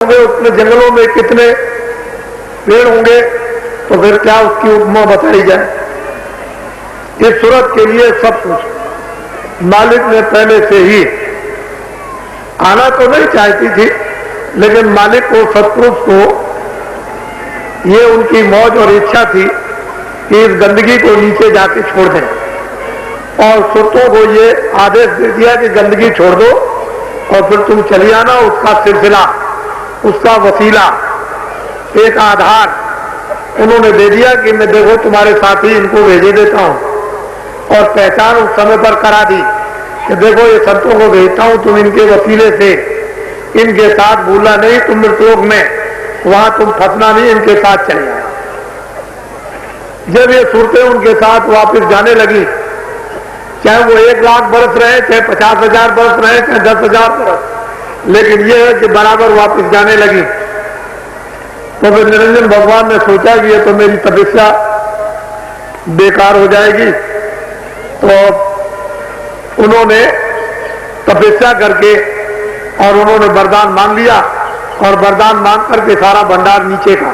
होंगे, उतने जंगलों में कितने पेड़ होंगे, तो फिर क्या उसकी उपमा बताई जाए। इस सूरत के लिए सब कुछ मालिक ने पहले से ही, आना तो नहीं चाहती थी, लेकिन मालिक को, सतपुरुष को ये उनकी मौज और इच्छा थी कि इस गंदगी को नीचे जाके छोड़ दें, और सुरतों को ये आदेश दे दिया कि गंदगी छोड़ दो और फिर तुम चली आना। उसका सिलसिला, उसका वसीला, एक आधार उन्होंने दे दिया कि मैं देखो तुम्हारे साथ ही इनको भेजे देता हूं, और पहचान उस समय पर करा दी कि देखो ये संतों को भेजता हूं, तुम इनके वसीले से इनके साथ भूलना नहीं, तुम मृतलोक में वहां तुम फंसना नहीं, इनके साथ चले जाना। जब ये सूरतें उनके साथ वापस जाने लगी, चाहे वो 1 लाख बरस रहे, चाहे 50,000 बरस रहे, चाहे 10,000 बरस, लेकिन ये है कि बराबर वापस जाने लगी। तो फिर निरंजन भगवान ने सोचा कि ये तो मेरी तपस्या बेकार हो जाएगी, तो उन्होंने तपस्या करके और उन्होंने वरदान मांग लिया, और वरदान मांग करके सारा भंडार नीचे का,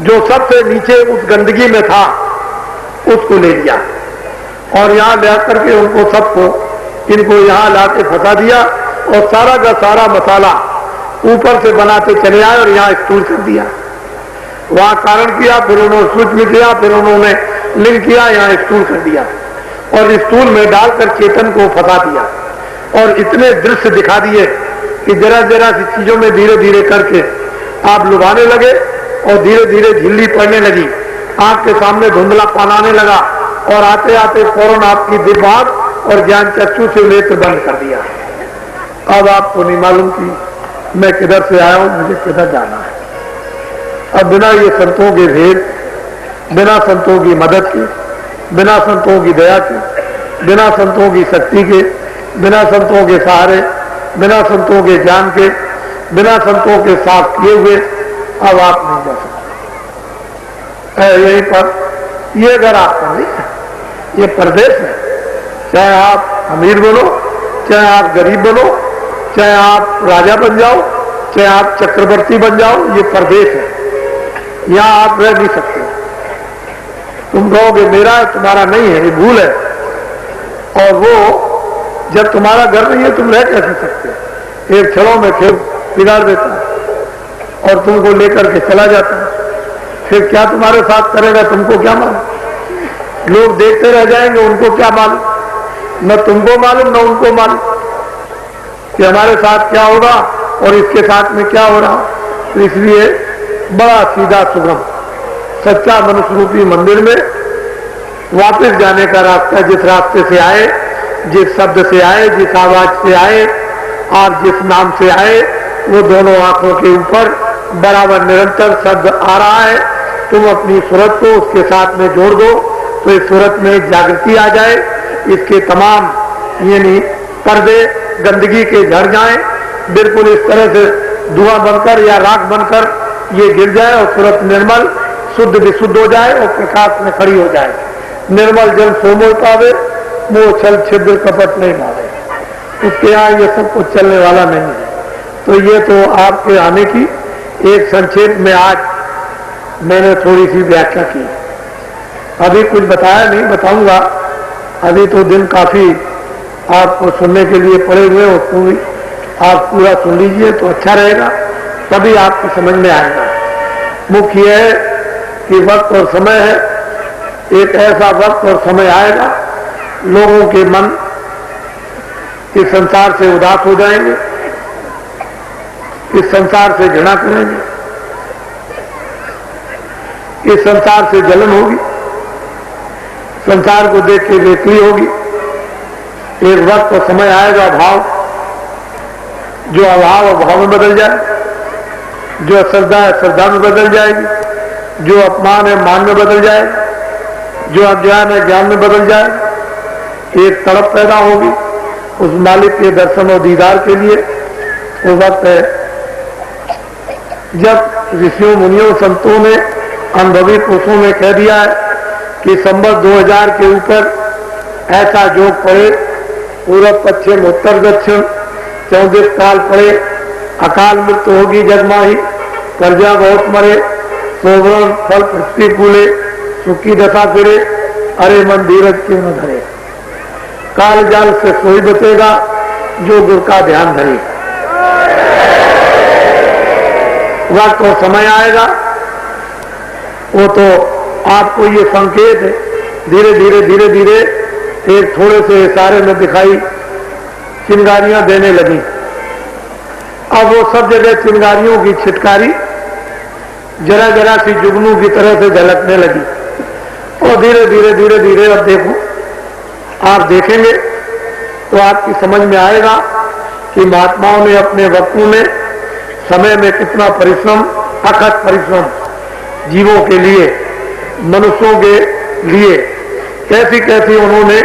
जो सबसे नीचे उस गंदगी में था, उसको ले लिया और यहां ले करके उनको सबको, इनको यहां लाके फंसा दिया, और सारा का सारा मसाला ऊपर से बनाते चले आए और यहां स्टूल कर दिया। वहां कारण किया, फिर उन्होंने सूक्ष्म किया, फिर उन्होंने लिंग किया, यहां स्टूल कर दिया, और स्टूल में डालकर चेतन को फंसा दिया, और इतने दृश्य दिखा दिए कि जरा जरा सी चीजों में धीरे धीरे करके आप लुभाने लगे, और धीरे धीरे झिल्ली पड़ने लगी, आंख के सामने धुंधला पानाने लगा, और आते आते फौरन आपकी दिमाग और ज्ञान चक्षु से नेत्र बंद कर दिया। अब आपको नहीं मालूम कि मैं किधर से आया हूं, मुझे किधर जाना है। अब बिना ये संतों के भेद, बिना संतों की मदद के, बिना संतों की दया के, बिना संतों की शक्ति के, बिना संतों के सहारे, बिना संतों के ज्ञान के, बिना संतों के साथ किए हुए अब आप नहीं जा सकते। यहीं पर ये घर आपका नहीं है, ये प्रदेश है। चाहे आप अमीर बनो, चाहे आप गरीब बनो, चाहे आप राजा बन जाओ, चाहे आप चक्रवर्ती बन जाओ, ये प्रदेश है, यहां आप रह नहीं सकते। तुम कहोगे मेरा है, तुम्हारा नहीं है, ये भूल है। और वो जब तुम्हारा घर नहीं है, तुम रह कैसे सकते? एक क्षणों में फिर बिगाड़ देता है और तुमको लेकर के चला जाता है। फिर क्या तुम्हारे साथ करेगा, तुमको क्या मालूम? लोग देखते रह जाएंगे, उनको क्या मालूम, न तुमको मालूम न उनको मालूम कि हमारे साथ क्या होगा और इसके साथ में क्या हो रहा। तो इसलिए बड़ा सीधा सुगम सच्चा मनुष्य रूपी मंदिर में वापस जाने का रास्ता, जिस रास्ते से आए, जिस शब्द से आए, जिस आवाज से आए और जिस नाम से आए, वो दोनों आंखों के ऊपर बराबर निरंतर शब्द आ रहा है। तुम अपनी सूरत को उसके साथ में जोड़ दो तो इस सूरत में जागृति आ जाए, इसके तमाम यानी पर्दे गंदगी के झड़ जाएं, बिल्कुल इस तरह से धुआं बनकर या राख बनकर ये गिर जाए, और सूरत निर्मल शुद्ध विशुद्ध हो जाए और प्रकाश में खड़ी हो जाए। निर्मल जल सोमो पावे, मोह छल छिद्र कपट नहीं मारे। उसके यहाँ ये सब कुछ चलने वाला नहीं है। तो ये तो आपके आने की एक संक्षेप में आज मैंने थोड़ी सी व्याख्या की। अभी कुछ बताया नहीं, बताऊंगा। अभी तो दिन काफी आपको सुनने के लिए पड़े हुए हो, पूरी आप पूरा सुन लीजिए तो अच्छा रहेगा, तभी आपकी समझ में आएगा। मुख्य है कि वक्त और समय है, एक ऐसा वक्त और समय आएगा लोगों के मन इस संसार से उदास हो जाएंगे, इस संसार से घृणा करेंगे, इस संसार से जलन होगी, संसार को देख के बेकली होगी। एक वक्त और समय आएगा भाव, जो अभाव अभाव में बदल जाए, जो श्रद्धा है श्रद्धा में बदल जाएगी, जो अपमान है मान में बदल जाएगा, जो अज्ञान है ज्ञान में बदल जाए। एक तड़प पैदा होगी उस मालिक के दर्शन और दीदार के लिए। वो वक्त है जब ऋषियों मुनियों संतों ने, अनुभवी पुरुषों ने कह दिया है कि संवत 2000 के ऊपर ऐसा जोग पड़े, पूर्व पश्चिम उत्तर दक्षिण 34 काल पड़े, अकाल मृत्यु होगी जगमाही, कर्जा बहुत मरे, सोवरण फल पृथ्वी फूले, सुखी दशा फिरे, अरे मन धीरज क्यों न धरे। काल जाल से सोई बचेगा जो गुरु का ध्यान धरे। वक्त और समय आएगा, वो तो आपको ये संकेत है, धीरे धीरे धीरे धीरे एक थोड़े से इशारे में दिखाई चिंगारियां देने लगी। अब वो सब जगह चिंगारियों की छिटकारी जरा जरा सी जुगनू की तरह से झलकने लगी। और धीरे धीरे धीरे धीरे अब देखो, आप देखेंगे तो आपकी समझ में आएगा कि महात्माओं ने अपने वक्तों में समय में कितना परिश्रम, अथक परिश्रम जीवों के लिए, मनुष्यों के लिए कैसी कैसी उन्होंने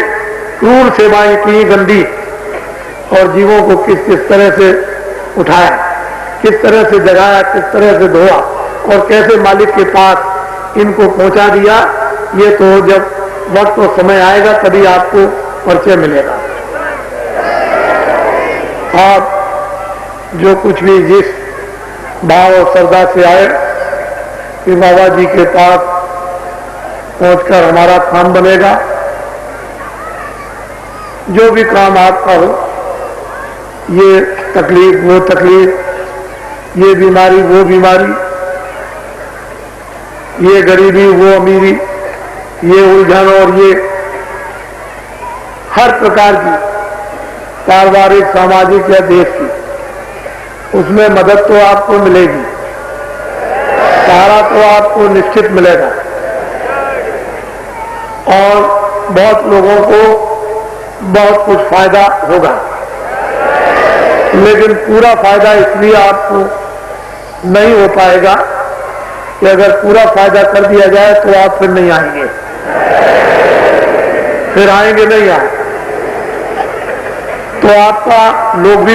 क्रूर सेवाएं की गंदी, और जीवों को किस किस तरह से उठाया, किस तरह से जगाया, किस तरह से धोया और कैसे मालिक के पास इनको पहुंचा दिया। ये तो जब वक्त और समय आएगा तभी आपको परिचय मिलेगा। आप जो कुछ भी जिस भाव और श्रद्धा से आए कि बाबा जी के पास पहुंचकर हमारा काम बनेगा, जो भी काम आपका हो, ये तकलीफ वो तकलीफ, ये बीमारी वो बीमारी, ये गरीबी वो अमीरी, ये उलझन और ये हर प्रकार की पारिवारिक, सामाजिक या देश की, उसमें मदद तो आपको मिलेगी, सहारा तो आपको निश्चित मिलेगा। और बहुत लोगों को बहुत कुछ फायदा होगा, लेकिन पूरा फायदा इसलिए आपको नहीं हो पाएगा कि अगर पूरा फायदा कर दिया जाए तो आप फिर नहीं आएंगे, फिर आएंगे नहीं आए तो आपका लोग भी